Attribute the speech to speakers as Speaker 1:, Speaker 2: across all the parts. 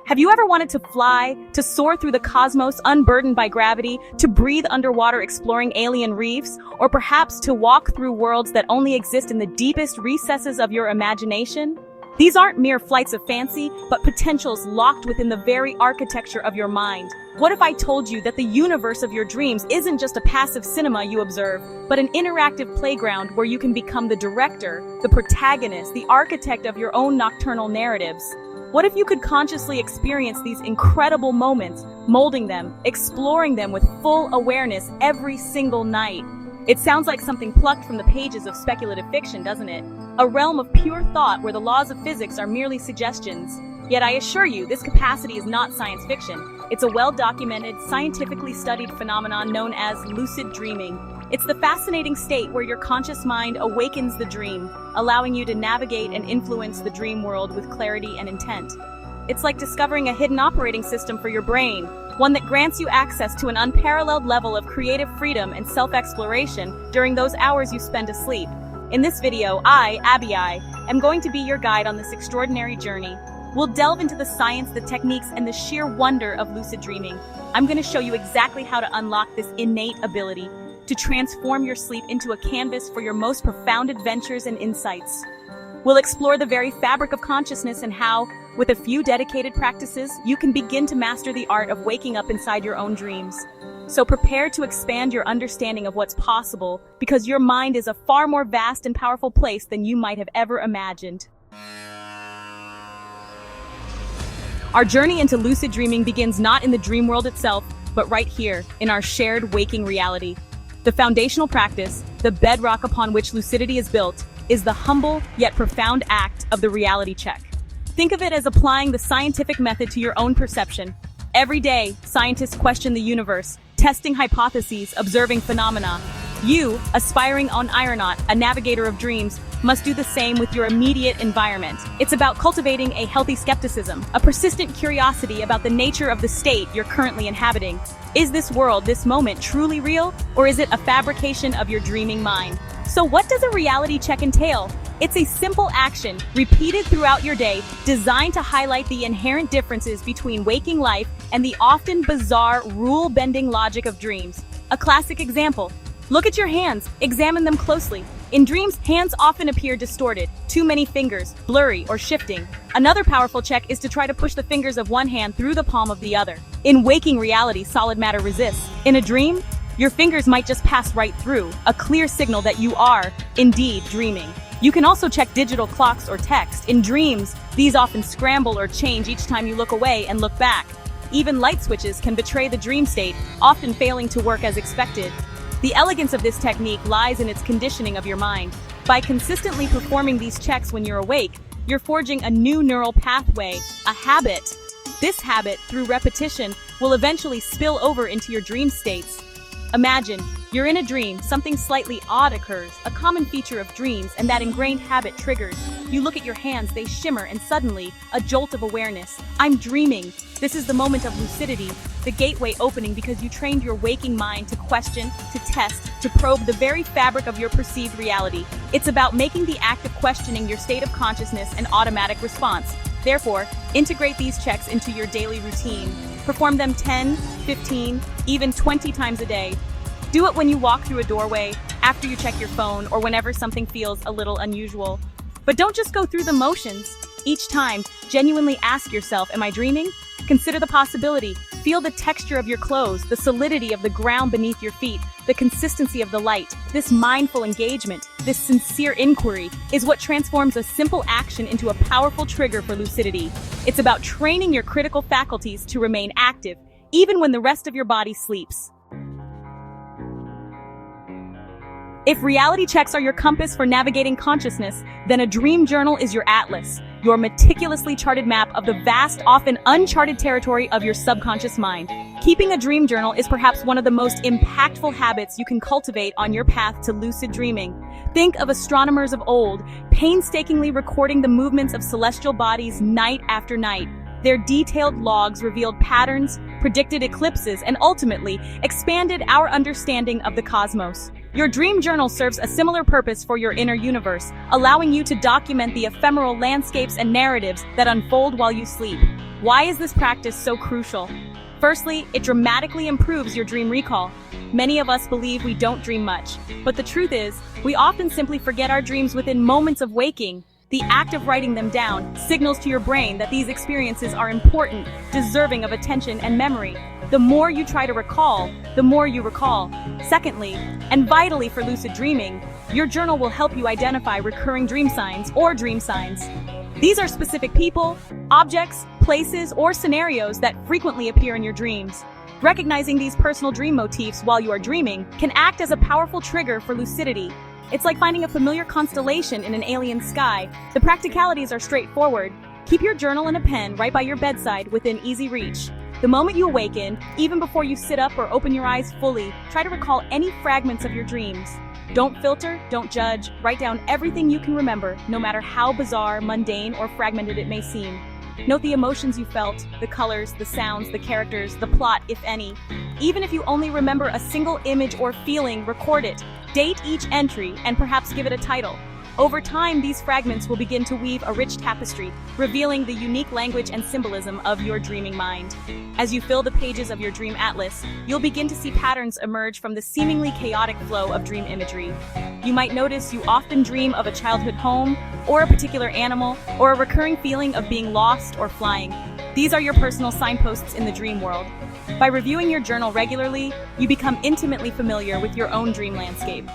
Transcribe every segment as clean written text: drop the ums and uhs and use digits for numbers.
Speaker 1: Have you ever wanted to fly, to soar through the cosmos unburdened by gravity, to breathe underwater exploring alien reefs, or perhaps to walk through worlds that only exist in the deepest recesses of your imagination? These aren't mere flights of fancy, but potentials locked within the very architecture of your mind. What if I told you that the universe of your dreams isn't just a passive cinema you observe, but an interactive playground where you can become the director, the protagonist, the architect of your own nocturnal narratives? What if you could consciously experience these incredible moments, molding them, exploring them with full awareness every single night? It sounds like something plucked from the pages of speculative fiction, doesn't it? A realm of pure thought where the laws of physics are merely suggestions. Yet I assure you, this capacity is not science fiction. It's a well-documented, scientifically studied phenomenon known as lucid dreaming. It's the fascinating state where your conscious mind awakens the dream, allowing you to navigate and influence the dream world with clarity and intent. It's like discovering a hidden operating system for your brain, one that grants you access to an unparalleled level of creative freedom and self-exploration during those hours you spend asleep. In this video, Abby, am going to be your guide on this extraordinary journey. We'll delve into the science, the techniques, and the sheer wonder of lucid dreaming. I'm going to show you exactly how to unlock this innate ability to transform your sleep into a canvas for your most profound adventures and insights. We'll explore the very fabric of consciousness and how, with a few dedicated practices, you can begin to master the art of waking up inside your own dreams. So prepare to expand your understanding of what's possible, because your mind is a far more vast and powerful place than you might have ever imagined. Our journey into lucid dreaming begins not in the dream world itself, but right here, in our shared waking reality. The foundational practice, the bedrock upon which lucidity is built, is the humble yet profound act of the reality check. Think of it as applying the scientific method to your own perception. Every day, scientists question the universe, testing hypotheses, observing phenomena. You, aspiring aeronaut, a navigator of dreams, must do the same with your immediate environment. It's about cultivating a healthy skepticism, a persistent curiosity about the nature of the state you're currently inhabiting. Is this world, this moment, truly real, or is it a fabrication of your dreaming mind? So what does a reality check entail? It's a simple action, repeated throughout your day, designed to highlight the inherent differences between waking life and the often bizarre, rule-bending logic of dreams. A classic example. Look at your hands, examine them closely. In dreams, hands often appear distorted, too many fingers, blurry, or shifting. Another powerful check is to try to push the fingers of one hand through the palm of the other. In waking reality, solid matter resists. In a dream, your fingers might just pass right through, a clear signal that you are, indeed, dreaming. You can also check digital clocks or text. In dreams, these often scramble or change each time you look away and look back. Even light switches can betray the dream state, often failing to work as expected. The elegance of this technique lies in its conditioning of your mind. By consistently performing these checks when you're awake, you're forging a new neural pathway, a habit. This habit, through repetition, will eventually spill over into your dream states. Imagine, you're in a dream, something slightly odd occurs, a common feature of dreams, and that ingrained habit triggers. You look at your hands, they shimmer, and suddenly, a jolt of awareness. I'm dreaming. This is the moment of lucidity, the gateway opening because you trained your waking mind to question, to test, to probe the very fabric of your perceived reality. It's about making the act of questioning your state of consciousness an automatic response. Therefore, integrate these checks into your daily routine. Perform them 10, 15, even 20 times a day. Do it when you walk through a doorway, after you check your phone, or whenever something feels a little unusual. But don't just go through the motions. Each time, genuinely ask yourself, am I dreaming? Consider the possibility. Feel the texture of your clothes, the solidity of the ground beneath your feet, the consistency of the light. This mindful engagement, this sincere inquiry, is what transforms a simple action into a powerful trigger for lucidity. It's about training your critical faculties to remain active, even when the rest of your body sleeps. If reality checks are your compass for navigating consciousness, then a dream journal is your atlas, your meticulously charted map of the vast, often uncharted territory of your subconscious mind. Keeping a dream journal is perhaps one of the most impactful habits you can cultivate on your path to lucid dreaming. Think of astronomers of old, painstakingly recording the movements of celestial bodies night after night. Their detailed logs revealed patterns, predicted eclipses, and ultimately expanded our understanding of the cosmos. Your dream journal serves a similar purpose for your inner universe, allowing you to document the ephemeral landscapes and narratives that unfold while you sleep. Why is this practice so crucial? Firstly, it dramatically improves your dream recall. Many of us believe we don't dream much, but the truth is, we often simply forget our dreams within moments of waking. The act of writing them down signals to your brain that these experiences are important, deserving of attention and memory. The more you try to recall, the more you recall. Secondly, and vitally for lucid dreaming, your journal will help you identify recurring dream signs or dream signs. These are specific people, objects, places, or scenarios that frequently appear in your dreams. Recognizing these personal dream motifs while you are dreaming can act as a powerful trigger for lucidity. It's like finding a familiar constellation in an alien sky. The practicalities are straightforward. Keep your journal and a pen right by your bedside within easy reach. The moment you awaken, even before you sit up or open your eyes fully, try to recall any fragments of your dreams. Don't filter, don't judge, write down everything you can remember, no matter how bizarre, mundane, or fragmented it may seem. Note the emotions you felt, the colors, the sounds, the characters, the plot, if any. Even if you only remember a single image or feeling, record it. Date each entry and perhaps give it a title. Over time, these fragments will begin to weave a rich tapestry, revealing the unique language and symbolism of your dreaming mind. As you fill the pages of your dream atlas, you'll begin to see patterns emerge from the seemingly chaotic flow of dream imagery. You might notice you often dream of a childhood home, or a particular animal, or a recurring feeling of being lost or flying. These are your personal signposts in the dream world. By reviewing your journal regularly, you become intimately familiar with your own dream landscape.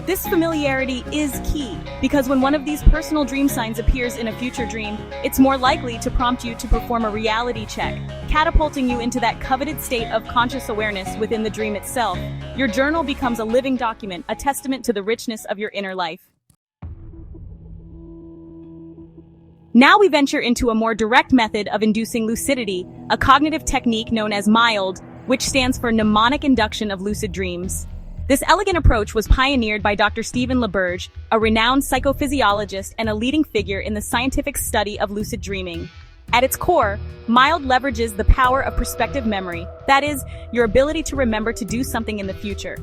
Speaker 1: This familiarity is key, because when one of these personal dream signs appears in a future dream, it's more likely to prompt you to perform a reality check, catapulting you into that coveted state of conscious awareness within the dream itself. Your journal becomes a living document, a testament to the richness of your inner life. Now we venture into a more direct method of inducing lucidity, a cognitive technique known as MILD, which stands for mnemonic induction of lucid dreams. This elegant approach was pioneered by Dr. Stephen LaBerge, a renowned psychophysiologist and a leading figure in the scientific study of lucid dreaming. At its core, MILD leverages the power of prospective memory, that is, your ability to remember to do something in the future.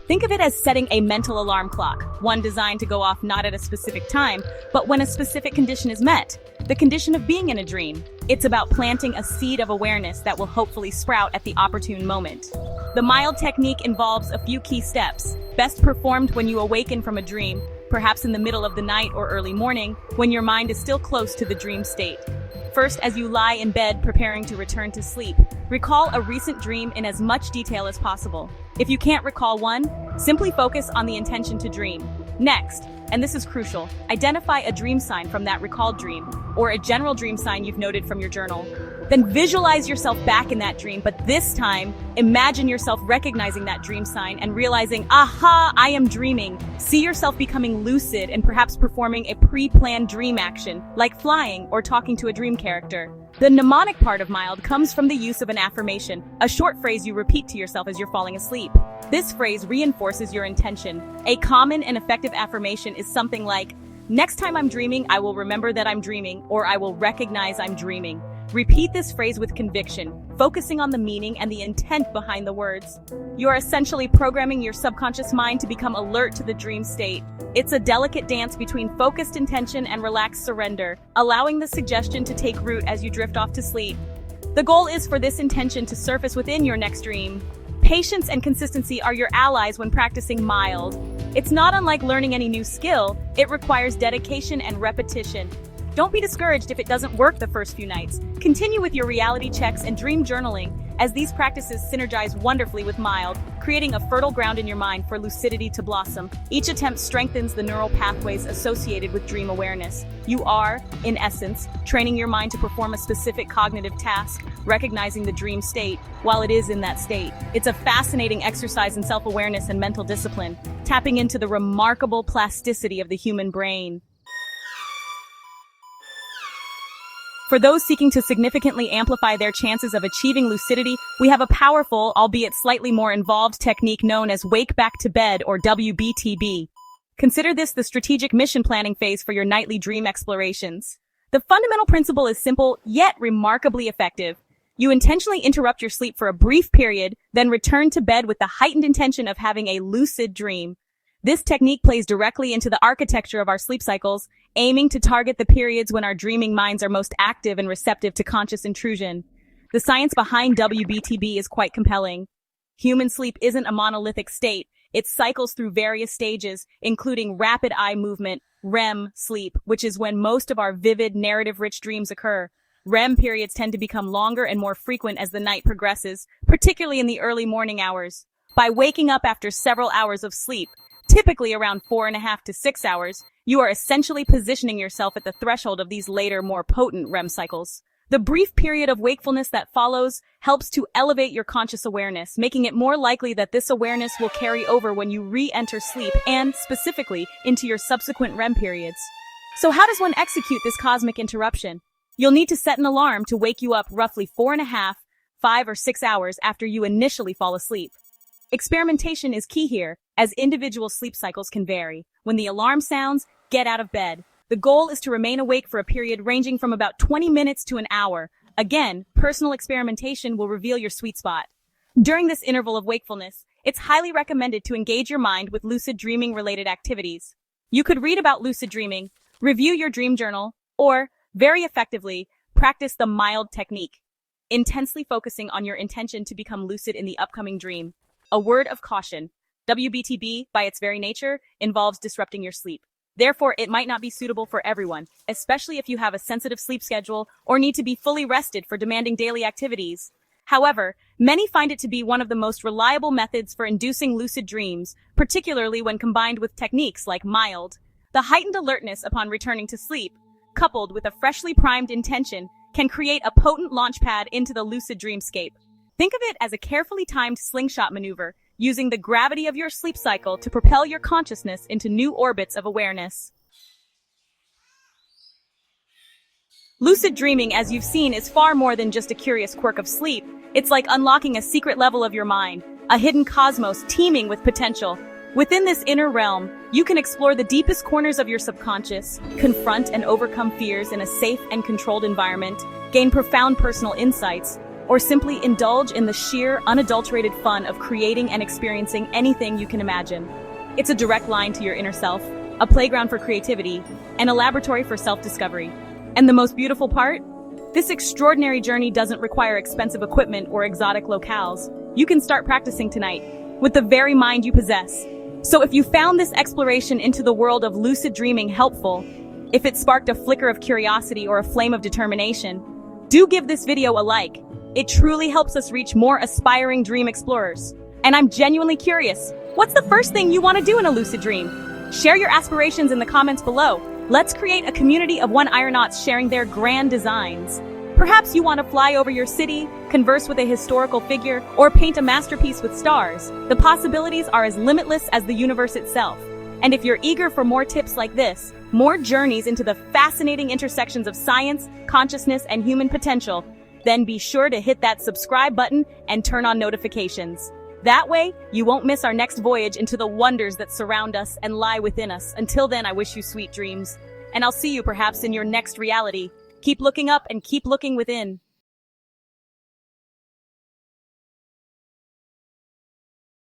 Speaker 1: Think of it as setting a mental alarm clock, one designed to go off not at a specific time, but when a specific condition is met, the condition of being in a dream. It's about planting a seed of awareness that will hopefully sprout at the opportune moment. The MILD technique involves a few key steps, best performed when you awaken from a dream, perhaps in the middle of the night or early morning, when your mind is still close to the dream state. First, as you lie in bed preparing to return to sleep, recall a recent dream in as much detail as possible. If you can't recall one, simply focus on the intention to dream. Next, and this is crucial, identify a dream sign from that recalled dream, or a general dream sign you've noted from your journal. Then visualize yourself back in that dream, but this time, imagine yourself recognizing that dream sign and realizing, aha, I am dreaming. See yourself becoming lucid and perhaps performing a pre-planned dream action, like flying or talking to a dream character. The mnemonic part of MILD comes from the use of an affirmation, a short phrase you repeat to yourself as you're falling asleep. This phrase reinforces your intention. A common and effective affirmation is something like, next time I'm dreaming, I will remember that I'm dreaming, or I will recognize I'm dreaming. Repeat this phrase with conviction, focusing on the meaning and the intent behind the words. You are essentially programming your subconscious mind to become alert to the dream state. It's a delicate dance between focused intention and relaxed surrender, allowing the suggestion to take root as you drift off to sleep. The goal is for this intention to surface within your next dream. Patience and consistency are your allies when practicing MILD. It's not unlike learning any new skill, it requires dedication and repetition. Don't be discouraged if it doesn't work the first few nights. Continue with your reality checks and dream journaling, as these practices synergize wonderfully with MILD, creating a fertile ground in your mind for lucidity to blossom. Each attempt strengthens the neural pathways associated with dream awareness. You are, in essence, training your mind to perform a specific cognitive task, recognizing the dream state while it is in that state. It's a fascinating exercise in self-awareness and mental discipline, tapping into the remarkable plasticity of the human brain. For those seeking to significantly amplify their chances of achieving lucidity, we have a powerful, albeit slightly more involved technique known as Wake Back to Bed, or WBTB. Consider this the strategic mission planning phase for your nightly dream explorations. The fundamental principle is simple, yet remarkably effective. You intentionally interrupt your sleep for a brief period, then return to bed with the heightened intention of having a lucid dream. This technique plays directly into the architecture of our sleep cycles, aiming to target the periods when our dreaming minds are most active and receptive to conscious intrusion. The science behind WBTB is quite compelling. Human sleep isn't a monolithic state. It cycles through various stages, including rapid eye movement, REM sleep, which is when most of our vivid, narrative-rich dreams occur. REM periods tend to become longer and more frequent as the night progresses, particularly in the early morning hours. By waking up after several hours of sleep, typically around 4.5 to 6 hours, you are essentially positioning yourself at the threshold of these later, more potent REM cycles. The brief period of wakefulness that follows helps to elevate your conscious awareness, making it more likely that this awareness will carry over when you re-enter sleep and, specifically, into your subsequent REM periods. So how does one execute this cosmic interruption? You'll need to set an alarm to wake you up roughly 4.5, 5 or 6 hours after you initially fall asleep. Experimentation is key here, as individual sleep cycles can vary. When the alarm sounds, get out of bed. The goal is to remain awake for a period ranging from about 20 minutes to an hour. Again, personal experimentation will reveal your sweet spot. During this interval of wakefulness, it's highly recommended to engage your mind with lucid dreaming-related activities. You could read about lucid dreaming, review your dream journal, or, very effectively, practice the mild technique, intensely focusing on your intention to become lucid in the upcoming dream. A word of caution. WBTB, by its very nature, involves disrupting your sleep. Therefore, it might not be suitable for everyone, especially if you have a sensitive sleep schedule or need to be fully rested for demanding daily activities. However, many find it to be one of the most reliable methods for inducing lucid dreams, particularly when combined with techniques like mild. The heightened alertness upon returning to sleep, coupled with a freshly primed intention, can create a potent launchpad into the lucid dreamscape. Think of it as a carefully timed slingshot maneuver, using the gravity of your sleep cycle to propel your consciousness into new orbits of awareness. Lucid dreaming, as you've seen, is far more than just a curious quirk of sleep. It's like unlocking a secret level of your mind, a hidden cosmos teeming with potential. Within this inner realm, you can explore the deepest corners of your subconscious, confront and overcome fears in a safe and controlled environment, gain profound personal insights, or simply indulge in the sheer, unadulterated fun of creating and experiencing anything you can imagine. It's a direct line to your inner self, a playground for creativity, and a laboratory for self-discovery. And the most beautiful part? This extraordinary journey doesn't require expensive equipment or exotic locales. You can start practicing tonight, with the very mind you possess. So if you found this exploration into the world of lucid dreaming helpful, if it sparked a flicker of curiosity or a flame of determination, do give this video a like. It truly helps us reach more aspiring dream explorers. And I'm genuinely curious, what's the first thing you want to do in a lucid dream? Share your aspirations in the comments below. Let's create a community of one-ironauts sharing their grand designs. Perhaps you want to fly over your city, converse with a historical figure, or paint a masterpiece with stars. The possibilities are as limitless as the universe itself. And if you're eager for more tips like this, more journeys into the fascinating intersections of science, consciousness, and human potential, then be sure to hit that subscribe button and turn on notifications. That way, you won't miss our next voyage into the wonders that surround us and lie within us. Until then, I wish you sweet dreams. And I'll see you perhaps in your next reality. Keep looking up and keep looking within.